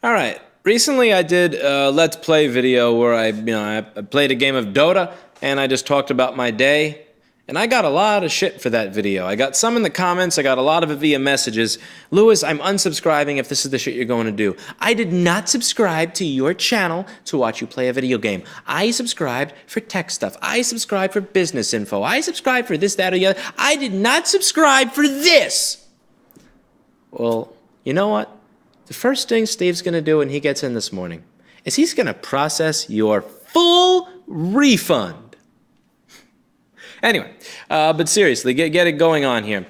All right. Recently, I did a Let's Play video where I played a game of Dota, and I just talked about my day. And I got a lot of shit for that video. I got some in the comments, I got a lot of it via messages. Lewis, I'm unsubscribing if this is the shit you're going to do. I did not subscribe to your channel to watch you play a video game. I subscribed for tech stuff. I subscribed for business info. I subscribed for this, that, or the other. I did not subscribe for this. Well, you know what? The first thing Steve's going to do when he gets in this morning is he's going to process your full refund. Anyway, but seriously, get it going on here.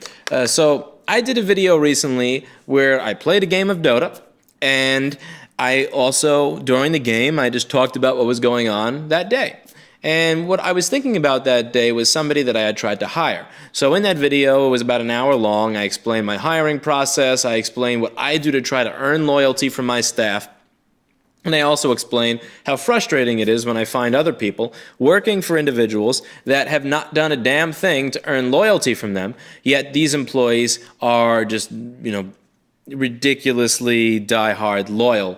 So I did a video recently where I played a game of Dota, and I also, during the game, I just talked about what was going on that day. And what I was thinking about that day was somebody that I had tried to hire. So in that video, it was about an hour long. I explained my hiring process. I explained what I do to try to earn loyalty from my staff. And I also explain how frustrating it is when I find other people working for individuals that have not done a damn thing to earn loyalty from them, yet these employees are just, ridiculously die-hard loyal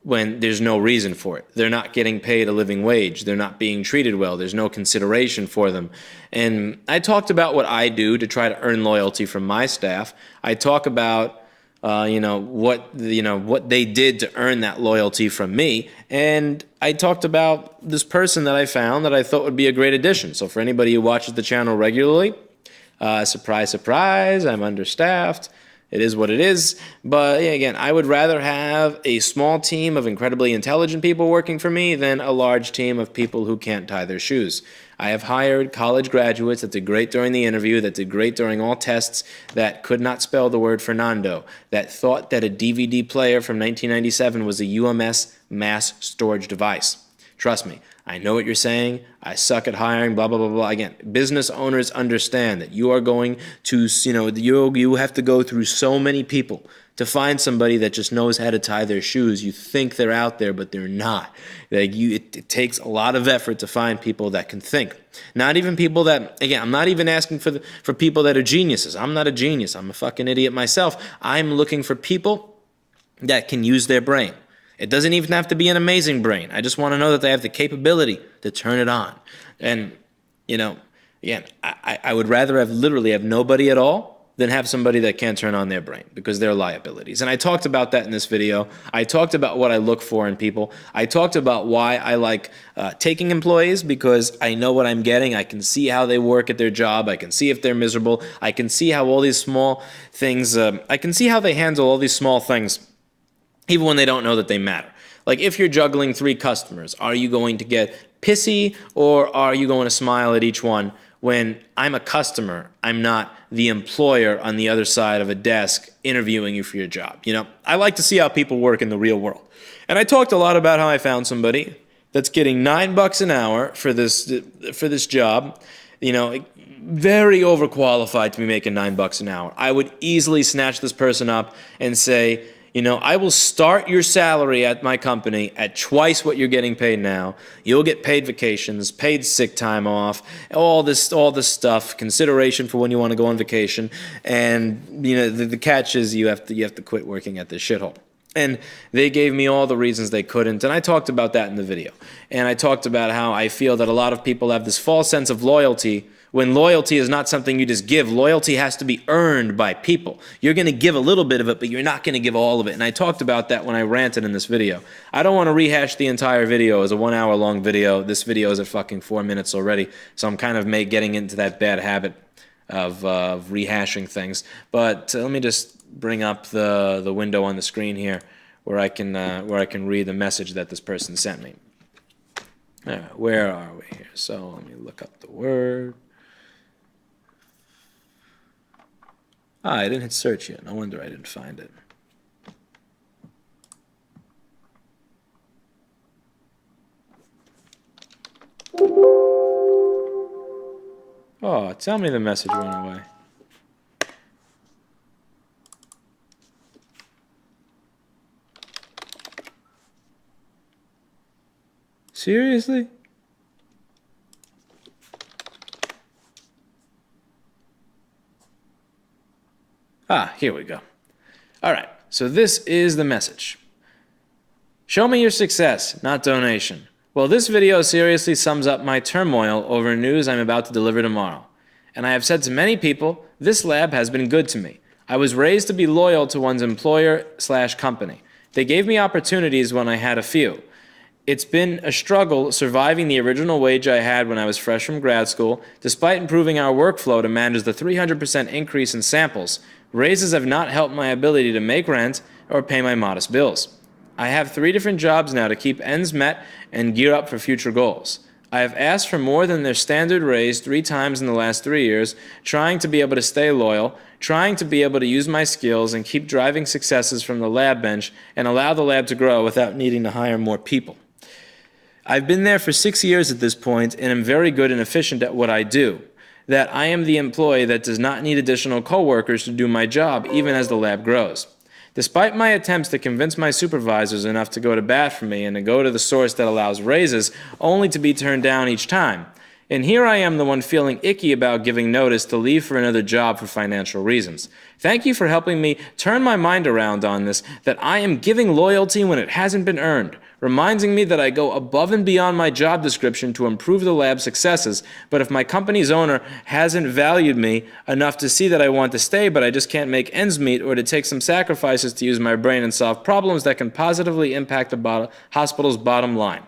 when there's no reason for it. They're not getting paid a living wage. They're not being treated well. There's no consideration for them. And I talked about what I do to try to earn loyalty from my staff. I talk about what they did to earn that loyalty from me, and I talked about this person that I found that I thought would be a great addition. So for anybody who watches the channel regularly, surprise, surprise, I'm understaffed. It is what it is. But again, I would rather have a small team of incredibly intelligent people working for me than a large team of people who can't tie their shoes. I have hired college graduates that did great during the interview, that did great during all tests, that could not spell the word Fernando, that thought that a DVD player from 1997 was a UMS mass storage device. Trust me, I know what you're saying. I suck at hiring, blah, blah, blah, blah. Again, business owners understand that you are going to, you have to go through so many people to find somebody that just knows how to tie their shoes. You think they're out there, but they're not. It takes a lot of effort to find people that can think. Not even people that, again, I'm not even asking for people that are geniuses. I'm not a genius. I'm a fucking idiot myself. I'm looking for people that can use their brain. It doesn't even have to be an amazing brain. I just want to know that they have the capability to turn it on. And, again, I would rather literally have nobody at all than have somebody that can't turn on their brain, because they're liabilities. And I talked about that in this video. I talked about what I look for in people. I talked about why I like taking employees, because I know what I'm getting. I can see how they work at their job. I can see if they're miserable. I can see how all these small things, I can see how they handle all these small things, even when they don't know that they matter. Like if you're juggling 3 customers, are you going to get pissy, or are you going to smile at each one? When I'm a customer, I'm not the employer on the other side of a desk interviewing you for your job. I like to see how people work in the real world. And I talked a lot about how I found somebody that's getting $9 an hour for this job, very overqualified to be making $9 an hour. I would easily snatch this person up and say, I will start your salary at my company at twice what you're getting paid now. You'll get paid vacations, paid sick time off, all this stuff, consideration for when you want to go on vacation. And the catch is you have to quit working at this shithole. And they gave me all the reasons they couldn't, and I talked about that in the video. And I talked about how I feel that a lot of people have this false sense of loyalty, when loyalty is not something you just give. Loyalty has to be earned by people. You're going to give a little bit of it, but you're not going to give all of it. And I talked about that when I ranted in this video. I don't want to rehash the entire video as a 1 hour long video. This video is at fucking 4 minutes already, so I'm kind of getting into that bad habit of rehashing things. But let me just bring up the window on the screen here where I can read the message that this person sent me. All right, where are we here? So let me look up the word. I didn't hit search yet. No wonder I didn't find it. Oh, tell me the message went away. Seriously? Ah, here we go. All right, so this is the message. Show me your success, not donation. Well, this video seriously sums up my turmoil over news I'm about to deliver tomorrow. And I have said to many people, this lab has been good to me. I was raised to be loyal to one's employer/company. They gave me opportunities when I had a few. It's been a struggle surviving the original wage I had when I was fresh from grad school. Despite improving our workflow to manage the 300% increase in samples, raises have not helped my ability to make rent or pay my modest bills. I have 3 different jobs now to keep ends met and gear up for future goals. I have asked for more than their standard raise 3 times in the last 3 years, trying to be able to stay loyal, trying to be able to use my skills and keep driving successes from the lab bench and allow the lab to grow without needing to hire more people. I've been there for 6 years at this point and am very good and efficient at what I do. That I am the employee that does not need additional coworkers to do my job even as the lab grows. Despite my attempts to convince my supervisors enough to go to bat for me and to go to the source that allows raises, only to be turned down each time. And here I am the one feeling icky about giving notice to leave for another job for financial reasons. Thank you for helping me turn my mind around on this, that I am giving loyalty when it hasn't been earned, reminding me that I go above and beyond my job description to improve the lab's successes, but if my company's owner hasn't valued me enough to see that I want to stay but I just can't make ends meet, or to take some sacrifices to use my brain and solve problems that can positively impact the hospital's bottom line.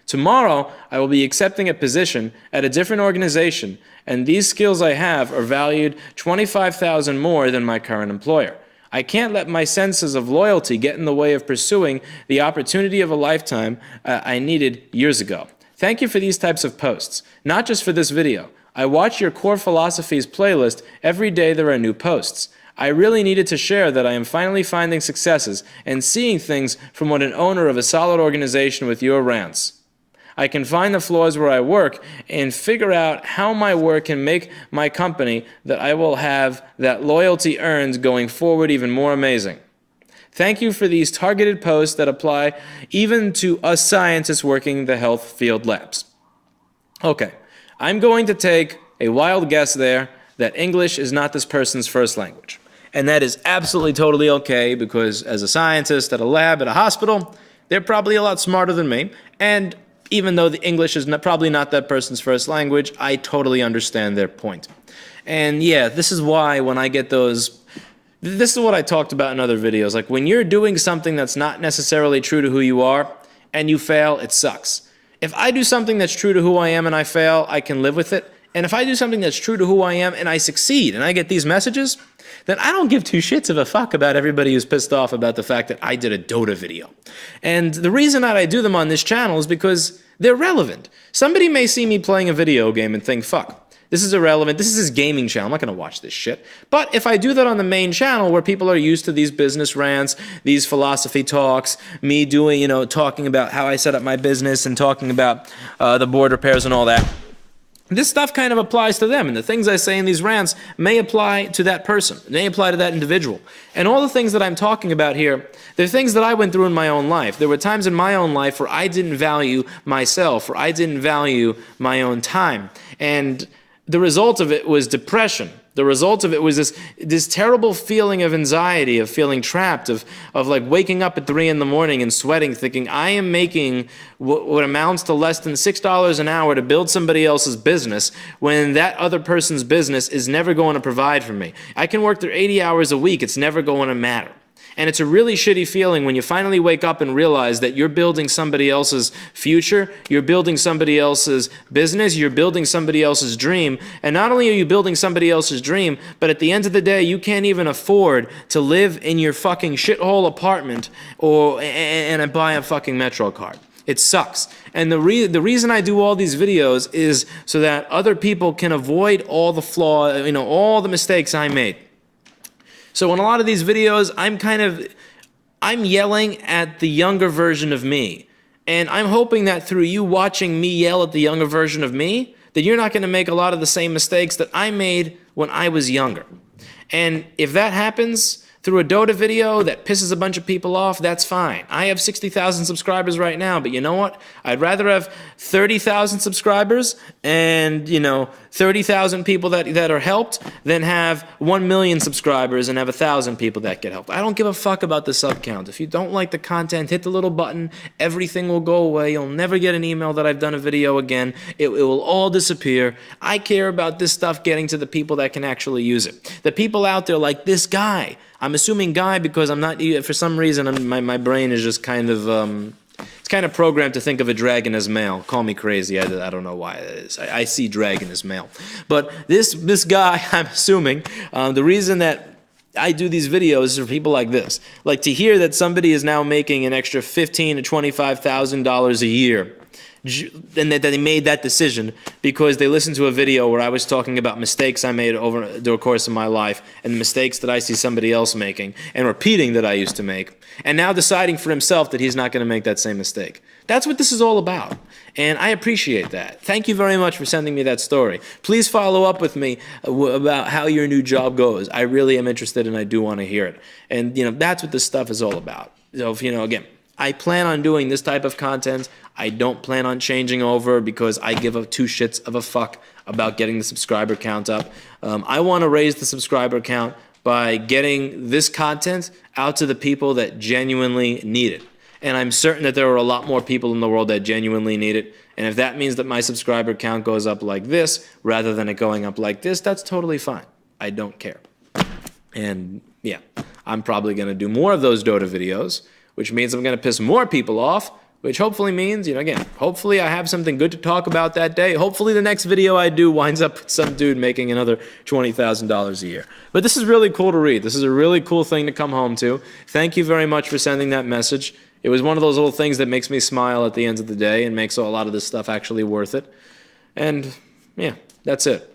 Tomorrow, I will be accepting a position at a different organization, and these skills I have are valued $25,000 more than my current employer. I can't let my senses of loyalty get in the way of pursuing the opportunity of a lifetime I needed years ago. Thank you for these types of posts, not just for this video. I watch your Core Philosophies playlist every day there are new posts. I really needed to share that I am finally finding successes and seeing things from what an owner of a solid organization with your rants. I can find the flaws where I work and figure out how my work can make my company that I will have that loyalty earned going forward even more amazing. Thank you for these targeted posts that apply even to us scientists working the health field labs. Okay, I'm going to take a wild guess there that English is not this person's first language. And that is absolutely totally okay, because as a scientist at a lab at a hospital, they're probably a lot smarter than me. And even though the English is probably not that person's first language, I totally understand their point. And yeah, this is why when I get those, this is what I talked about in other videos. Like when you're doing something that's not necessarily true to who you are and you fail, it sucks. If I do something that's true to who I am and I fail, I can live with it. And if I do something that's true to who I am and I succeed and I get these messages, then I don't give 2 shits of a fuck about everybody who's pissed off about the fact that I did a Dota video. And the reason that I do them on this channel is because they're relevant. Somebody may see me playing a video game and think, fuck, this is irrelevant, this is his gaming channel, I'm not gonna watch this shit. But if I do that on the main channel where people are used to these business rants, these philosophy talks, me doing, talking about how I set up my business and talking about the board repairs and all that, this stuff kind of applies to them, and the things I say in these rants may apply to that person, may apply to that individual. And all the things that I'm talking about here, they're things that I went through in my own life. There were times in my own life where I didn't value myself, where I didn't value my own time. And the result of it was depression. The result of it was this terrible feeling of anxiety, of feeling trapped, of like waking up at 3 in the morning and sweating, thinking I am making what amounts to less than $6 an hour to build somebody else's business when that other person's business is never going to provide for me. I can work there 80 hours a week. It's never going to matter. And it's a really shitty feeling when you finally wake up and realize that you're building somebody else's future, you're building somebody else's business, you're building somebody else's dream. And not only are you building somebody else's dream, but at the end of the day, you can't even afford to live in your fucking shithole apartment and buy a fucking Metro card. It sucks. And the reason I do all these videos is so that other people can avoid all the flaws, all the mistakes I made. So in a lot of these videos, I'm yelling at the younger version of me. And I'm hoping that through you watching me yell at the younger version of me, that you're not going to make a lot of the same mistakes that I made when I was younger. And if that happens through a Dota video that pisses a bunch of people off, that's fine. I have 60,000 subscribers right now, but you know what? I'd rather have 30,000 subscribers and, 30,000 people that are helped than have 1 million subscribers and have 1,000 people that get helped. I don't give a fuck about the sub count. If you don't like the content, hit the little button. Everything will go away. You'll never get an email that I've done a video again. It will all disappear. I care about this stuff getting to the people that can actually use it. The people out there like this guy. I'm assuming guy because I'm not, for some reason, my brain is just kind of, it's kind of programmed to think of a dragon as male. Call me crazy. I don't know why that is. I see dragon as male. But this guy, I'm assuming, the reason that I do these videos is for people like this. Like to hear that somebody is now making an extra $15,000 to $25,000 a year, and that they made that decision because they listened to a video where I was talking about mistakes I made over the course of my life and the mistakes that I see somebody else making and repeating that I used to make, and now deciding for himself that he's not going to make that same mistake. That's what this is all about, and I appreciate that. Thank you very much for sending me that story. Please follow up with me about how your new job goes. I really am interested and I do want to hear it. And, that's what this stuff is all about. So, again, I plan on doing this type of content. I don't plan on changing over because I give a two shits of a fuck about getting the subscriber count up. I want to raise the subscriber count by getting this content out to the people that genuinely need it. And I'm certain that there are a lot more people in the world that genuinely need it. And if that means that my subscriber count goes up like this rather than it going up like this, that's totally fine. I don't care. And yeah, I'm probably going to do more of those Dota videos, which means I'm going to piss more people off, which hopefully means, again, hopefully I have something good to talk about that day. Hopefully the next video I do winds up with some dude making another $20,000 a year. But this is really cool to read. This is a really cool thing to come home to. Thank you very much for sending that message. It was one of those little things that makes me smile at the end of the day and makes a lot of this stuff actually worth it. And yeah, that's it.